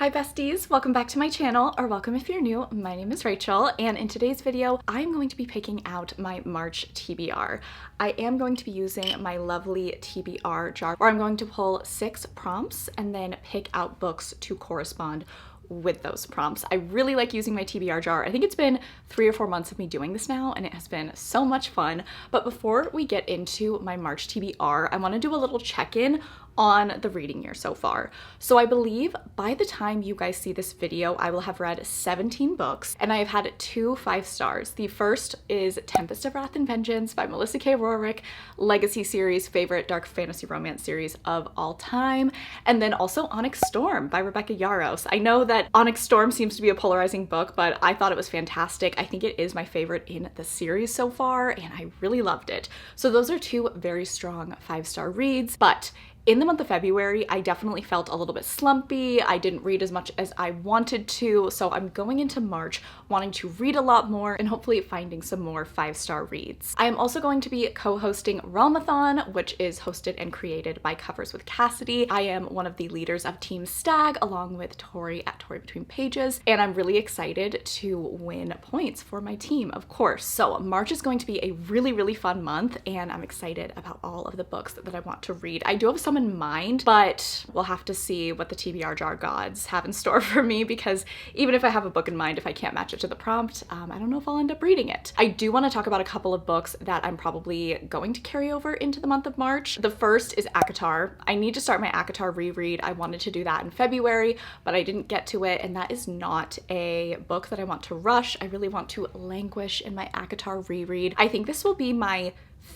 Hi besties, welcome back to my channel, or welcome if you're new. My name is Rachel, and in today's video, I'm going to be picking out my March TBR. I am going to be using my lovely TBR jar, where I'm going to pull 6 prompts and then pick out books to correspond with those prompts. I really like using my TBR jar. I think it's been 3 or 4 months of me doing this now, and it has been so much fun. But before we get into my March TBR, I want to do a little check-in on the reading year so far. So I believe by the time you guys see this video, I will have read 17 books, and I have had 2 5 stars. The first is Tempest of Wrath and Vengeance by Melissa K. Rorick, legacy series, favorite dark fantasy romance series of all time. And then also Onyx Storm by Rebecca Yarros. I know that Onyx Storm seems to be a polarizing book, but I thought it was fantastic. I think it is my favorite in the series so far, and I really loved it. So those are 2 very strong 5-star reads, but in the month of February, I definitely felt a little bit slumpy. I didn't read as much as I wanted to, so I'm going into March wanting to read a lot more and hopefully finding some more 5-star reads. I am also going to be co-hosting Realmathon, which is hosted and created by Covers with Cassidy. I am one of the leaders of Team Stag along with Tori at Tori Between Pages, and I'm really excited to win points for my team, of course. So March is going to be a really fun month, and I'm excited about all of the books that I want to read. I do have some in mind, but we'll have to see what the TBR jar gods have in store for me, because even if I have a book in mind, if I can't match it to the prompt, I don't know if I'll end up reading it. I do want to talk about a couple of books that I'm probably going to carry over into the month of March. The first is ACOTAR. I need to start my ACOTAR reread. I wanted to do that in February, but I didn't get to it, and that is not a book that I want to rush. I really want to languish in my ACOTAR reread. I think this will be my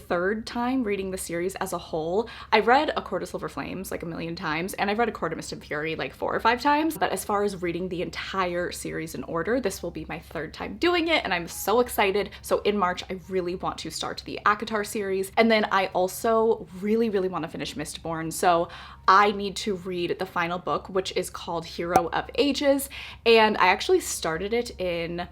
3rd time reading the series as a whole. I've read A Court of Silver Flames like a million times, and I've read A Court of Mist and Fury like 4 or 5 times, but as far as reading the entire series in order, this will be my 3rd time doing it, and I'm so excited. So in March, I really want to start the ACOTAR series, and then I also really want to finish Mistborn, so I need to read the final book, which is called Hero of Ages, and I actually started it in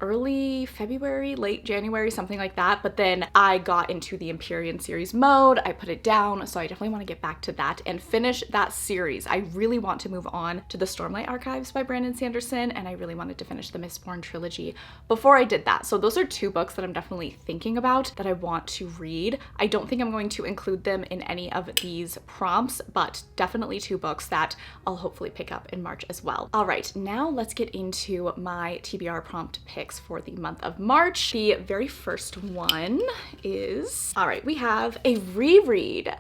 early February, late January, something like that. But then I got into the Empyrean series mode, I put it down, so I definitely want to get back to that and finish that series. I really want to move on to the Stormlight Archives by Brandon Sanderson, and I really wanted to finish the Mistborn trilogy before I did that. So those are 2 books that I'm definitely thinking about that I want to read. I don't think I'm going to include them in any of these prompts, but definitely 2 books that I'll hopefully pick up in March as well. All right, now let's get into my TBR prompt picks for the month of March. The very first one is, all right, we have a reread.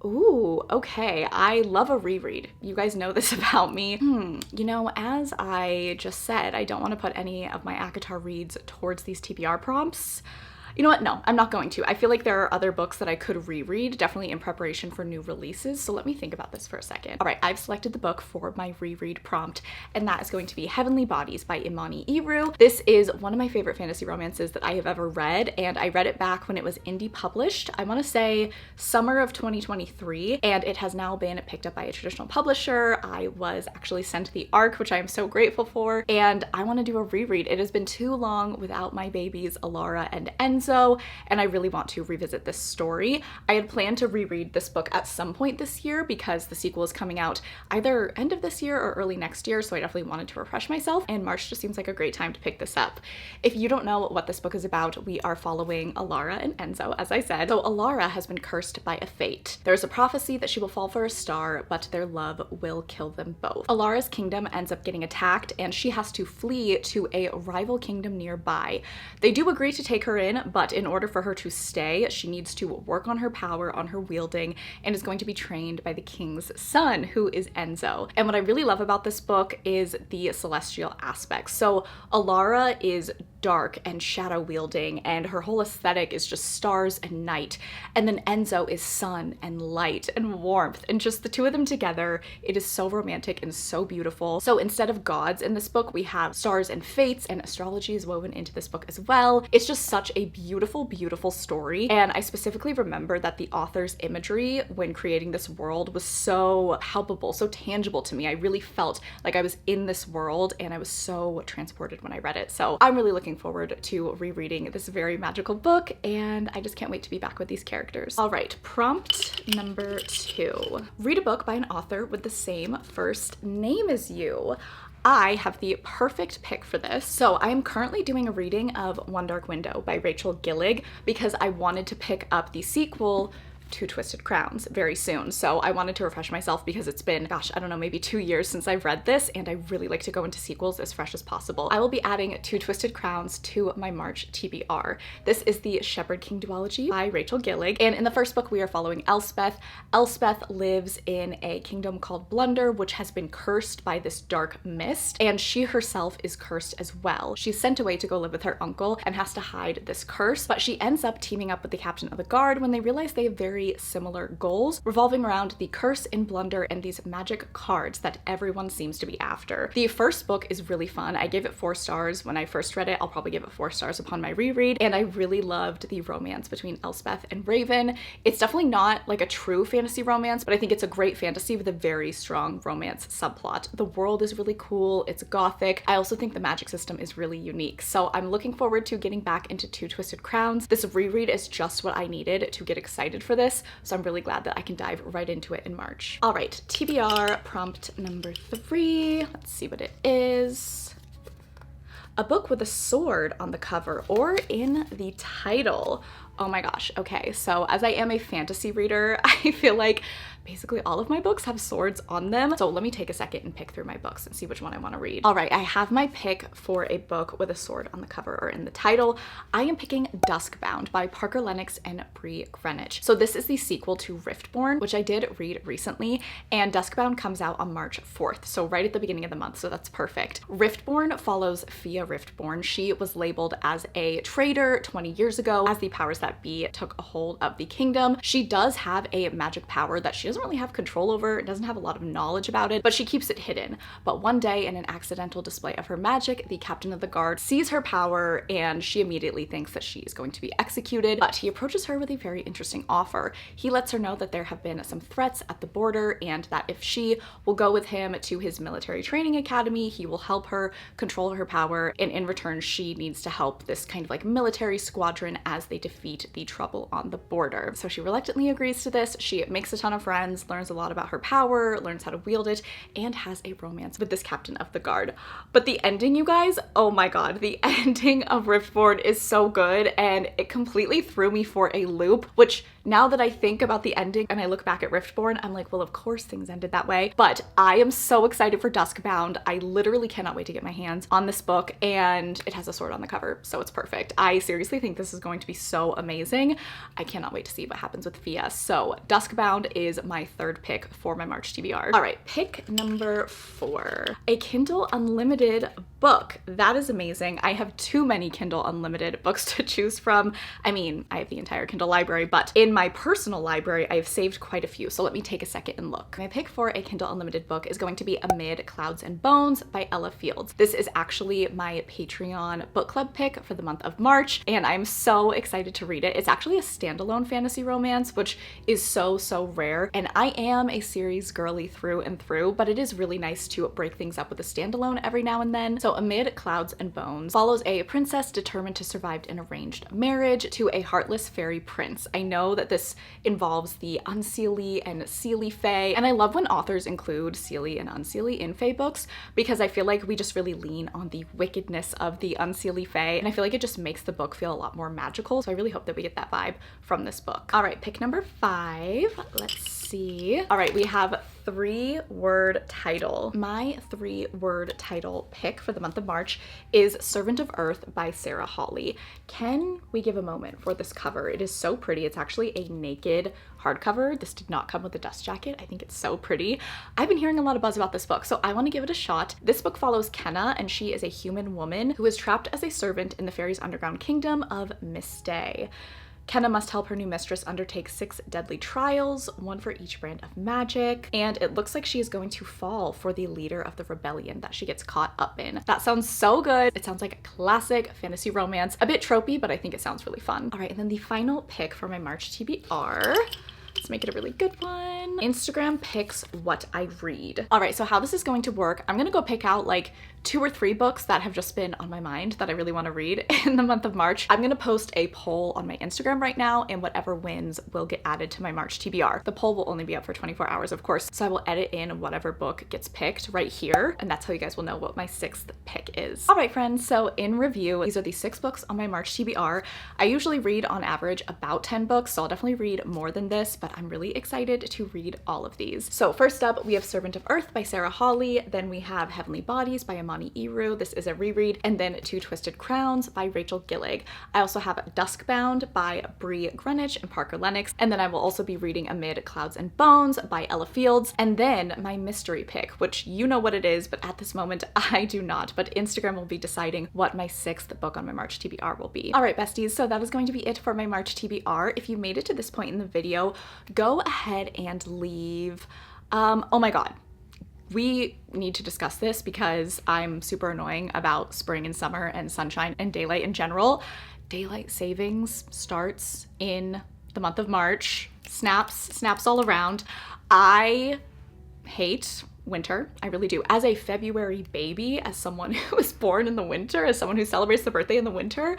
Ooh, okay, I love a reread. You guys know this about me. You know, as I just said, I don't want to put any of my ACOTAR reads towards these TBR prompts. You know what? No, I'm not going to. I feel like there are other books that I could reread, definitely in preparation for new releases, so let me think about this for a second. All right, I've selected the book for my reread prompt, and that is going to be Heavenly Bodies by Imani Iru. This is one of my favorite fantasy romances that I have ever read, and I read it back when it was indie published. I want to say summer of 2023, and it has now been picked up by a traditional publisher. I was actually sent the ARC, which I am so grateful for, and I want to do a reread. It has been too long without my babies, Alara and Enzo, and I really want to revisit this story. I had planned to reread this book at some point this year because the sequel is coming out either end of this year or early next year, so I definitely wanted to refresh myself, and March just seems like a great time to pick this up. If you don't know what this book is about, we are following Alara and Enzo, as I said. So Alara has been cursed by a fate. There's a prophecy that she will fall for a star, but their love will kill them both. Alara's kingdom ends up getting attacked, and she has to flee to a rival kingdom nearby. They do agree to take her in, but in order for her to stay, she needs to work on her power, on her wielding, and is going to be trained by the king's son, who is Enzo. And what I really love about this book is the celestial aspects. So Alara is dark and shadow wielding, and her whole aesthetic is just stars and night. And then Enzo is sun and light and warmth, and just the 2 of them together, it is so romantic and so beautiful. So instead of gods in this book, we have stars and fates, and astrology is woven into this book as well. It's just such a beautiful story, and I specifically remember that the author's imagery when creating this world was so palpable, so tangible to me. I really felt like I was in this world, and I was so transported when I read it. So I'm really looking looking forward to rereading this very magical book, and I just can't wait to be back with these characters. All right, prompt number 2. Read a book by an author with the same first name as you. I have the perfect pick for this. So I am currently doing a reading of One Dark Window by Rachel Gillig because I wanted to pick up the sequel Two Twisted Crowns very soon. So I wanted to refresh myself because it's been, gosh, I don't know, maybe 2 years since I've read this, and I really like to go into sequels as fresh as possible. I will be adding Two Twisted Crowns to my March TBR. This is the Shepherd King duology by Rachel Gillig, and in the first book we are following Elspeth. Elspeth lives in a kingdom called Blunder, which has been cursed by this dark mist, and she herself is cursed as well. She's sent away to go live with her uncle and has to hide this curse, but she ends up teaming up with the captain of the guard when they realize they have very similar goals revolving around the curse in Blunder and these magic cards that everyone seems to be after. The first book is really fun. I gave it 4 stars when I first read it. I'll probably give it 4 stars upon my reread, and I really loved the romance between Elspeth and Raven. It's definitely not like a true fantasy romance, but I think it's a great fantasy with a very strong romance subplot. The world is really cool. It's gothic. I also think the magic system is really unique. So I'm looking forward to getting back into Two Twisted Crowns. This reread is just what I needed to get excited for this. So I'm really glad that I can dive right into it in March. All right, TBR prompt number 3. Let's see what it is. A book with a sword on the cover or in the title. Oh my gosh, okay, so as I am a fantasy reader, I feel like basically all of my books have swords on them. So let me take a second and pick through my books and see which one I want to read. All right, I have my pick for a book with a sword on the cover or in the title. I am picking Duskbound by Parker Lennox and Bree Greenwich. So this is the sequel to Riftborn, which I did read recently, and Duskbound comes out on March 4th, so right at the beginning of the month, so that's perfect. Riftborn follows Fia Riftborn. She was labeled as a traitor 20 years ago as the powers that be took a hold of the kingdom. She does have a magic power that she doesn't really have control over, doesn't have a lot of knowledge about it, but she keeps it hidden. But one day, in an accidental display of her magic, the captain of the guard sees her power and she immediately thinks that she is going to be executed, but he approaches her with a very interesting offer. He lets her know that there have been some threats at the border and that if she will go with him to his military training academy, he will help her control her power, and in return she needs to help this kind of like military squadron as they defeat the trouble on the border. So she reluctantly agrees to this. She makes a ton of friends, learns a lot about her power, learns how to wield it, and has a romance with this captain of the guard. But the ending, you guys, oh my god, the ending of Riftborn is so good, and it completely threw me for a loop, which now that I think about the ending and I look back at Riftborn, I'm like, well, of course things ended that way. But I am so excited for Duskbound. I literally cannot wait to get my hands on this book, and it has a sword on the cover, so it's perfect. I seriously think this is going to be so amazing. I cannot wait to see what happens with Fia. So Duskbound is my 3rd pick for my March TBR. All right, pick number 4. A Kindle Unlimited book. That is amazing. I have too many Kindle Unlimited books to choose from. I mean, I have the entire Kindle library, but in my personal library, I have saved quite a few. So let me take a second and look. My pick for a Kindle Unlimited book is going to be Amid Clouds and Bones by Ella Fields. This is actually my Patreon book club pick for the month of March, and I'm so excited to read it. It's actually a standalone fantasy romance, which is so rare. And I am a series girly through and through, but it is really nice to break things up with a standalone every now and then. So Amid Clouds and Bones follows a princess determined to survive an arranged marriage to a heartless fairy prince. I know that this involves the Unseelie and Seelie Fae, and I love when authors include Seelie and Unseelie in Fae books because I feel like we just really lean on the wickedness of the Unseelie Fae, and I feel like it just makes the book feel a lot more magical. So I really hope that we get that vibe from this book. All right, pick number 5. Let's see. All right, we have 3-word title. My 3-word title pick for the month of March is Servant of Earth by Sarah Hawley. Can we give a moment for this cover? It is so pretty. It's actually a naked hardcover. This did not come with a dust jacket. I think it's so pretty. I've been hearing a lot of buzz about this book, so I want to give it a shot. This book follows Kenna, and she is a human woman who is trapped as a servant in the fairies' underground kingdom of Mistay. Kenna must help her new mistress undertake 6 deadly trials, 1 for each brand of magic, and it looks like she is going to fall for the leader of the rebellion that she gets caught up in. That sounds so good. It sounds like a classic fantasy romance. A bit tropey, but I think it sounds really fun. All right, and then the final pick for my March TBR. Let's make it a really good one. Instagram picks what I read. All right, so how this is going to work, I'm gonna go pick out like 2 or 3 books that have just been on my mind that I really want to read in the month of March. I'm gonna post a poll on my Instagram right now, and whatever wins will get added to my March TBR. The poll will only be up for 24 hours, of course, so I will edit in whatever book gets picked right here, and that's how you guys will know what my 6th pick is. All right, friends, so in review, these are the 6 books on my March TBR. I usually read on average about 10 books, so I'll definitely read more than this, but I'm really excited to read all of these. So first up, we have Servant of Earth by Sarah Hawley. Then we have Heavenly Bodies by Amani Iru. This is a reread. And then Two Twisted Crowns by Rachel Gillig. I also have Duskbound by Bree Greenwich and Parker Lennox. And then I will also be reading Amid Clouds and Bones by Ella Fields. And then my mystery pick, which you know what it is, but at this moment I do not. But Instagram will be deciding what my 6th book on my March TBR will be. All right, besties, so that is going to be it for my March TBR. If you made it to this point in the video, go ahead and leave. Oh my God. We need to discuss this because I'm super annoying about spring and summer and sunshine and daylight in general. Daylight savings starts in the month of March. Snaps all around. I hate winter. I really do. As a February baby, as someone who was born in the winter, as someone who celebrates the birthday in the winter,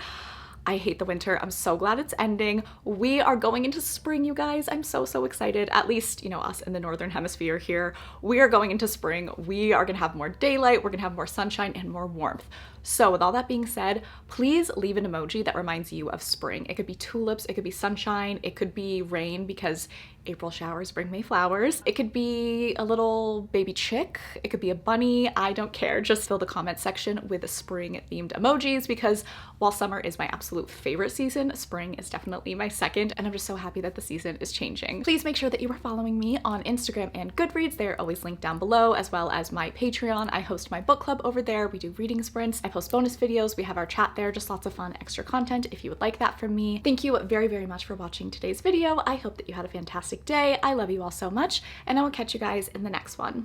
I hate the winter. I'm so glad it's ending. We are going into spring, you guys. I'm so excited. At least, you know, us in the Northern Hemisphere here. We are going into spring. We are gonna have more daylight. We're gonna have more sunshine and more warmth. So with all that being said, please leave an emoji that reminds you of spring. It could be tulips, it could be sunshine, it could be rain because April showers bring May flowers. It could be a little baby chick. It could be a bunny. I don't care. Just fill the comment section with spring themed emojis because while summer is my absolute favorite season, spring is definitely my second, and I'm just so happy that the season is changing. Please make sure that you are following me on Instagram and Goodreads. They are always linked down below, as well as my Patreon. I host my book club over there. We do reading sprints. I post bonus videos. We have our chat there. Just lots of fun extra content if you would like that from me. Thank you very much for watching today's video. I hope that you had a fantastic day. I love you all so much, and I will catch you guys in the next one.